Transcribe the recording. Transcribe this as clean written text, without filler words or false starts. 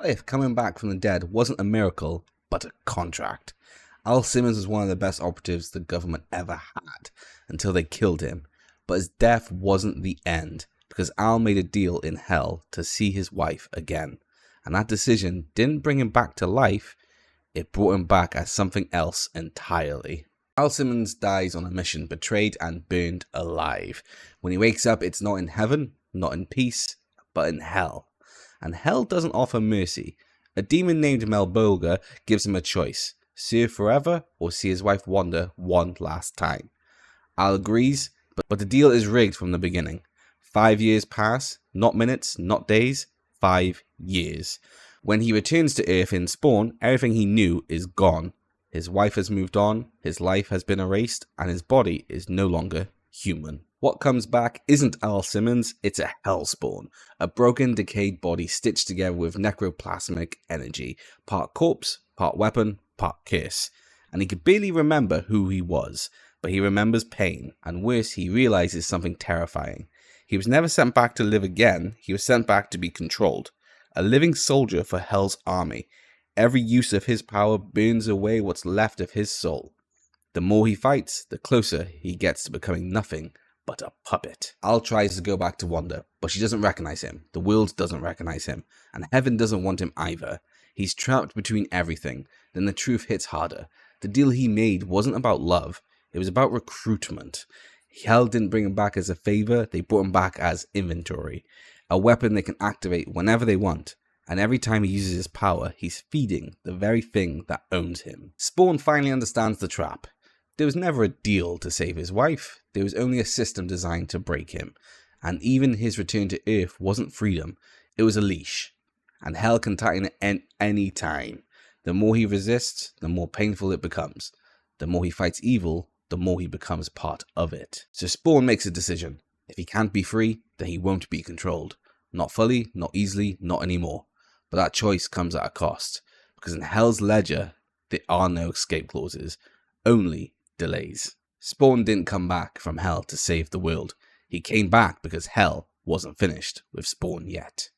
What if coming back from the dead wasn't a miracle, but a contract? Al Simmons was one of the best operatives the government ever had, until they killed him. But his death wasn't the end, because Al made a deal in hell to see his wife again. And that decision didn't bring him back to life, it brought him back as something else entirely. Al Simmons dies on a mission, betrayed and burned alive. When he wakes up, it's not in heaven, not in peace, but in hell. And hell doesn't offer mercy. A demon named Melbolga gives him a choice: serve forever or see his wife wander one last time. Al agrees, but the deal is rigged from the beginning. 5 years pass, not minutes, not days, 5 years. When he returns to Earth in Spawn, everything he knew is gone. His wife has moved on, his life has been erased, and his body is no longer human. What comes back isn't Al Simmons, it's a Hellspawn, a broken, decayed body stitched together with necroplasmic energy, part corpse, part weapon, part curse. And he could barely remember who he was, but he remembers pain, and worse, he realizes something terrifying. He was never sent back to live again, he was sent back to be controlled. A living soldier for Hell's army. Every use of his power burns away what's left of his soul. The more he fights, the closer he gets to becoming nothing but a puppet. Al tries to go back to Wanda, but she doesn't recognize him. The world doesn't recognize him, and heaven doesn't want him either. He's trapped between everything. Then the truth hits harder. The deal he made wasn't about love, it was about recruitment. Hell didn't bring him back as a favor, they brought him back as inventory. A weapon they can activate whenever they want. And every time he uses his power, he's feeding the very thing that owns him. Spawn finally understands the trap. There was never a deal to save his wife, there was only a system designed to break him. And even his return to Earth wasn't freedom, it was a leash. And hell can tighten it at any time. The more he resists, the more painful it becomes. The more he fights evil, the more he becomes part of it. So Spawn makes a decision. If he can't be free, then he won't be controlled. Not fully, not easily, not anymore. But that choice comes at a cost. Because in Hell's ledger, there are no escape clauses. Only delays. Spawn didn't come back from Hell to save the world. He came back because Hell wasn't finished with Spawn yet.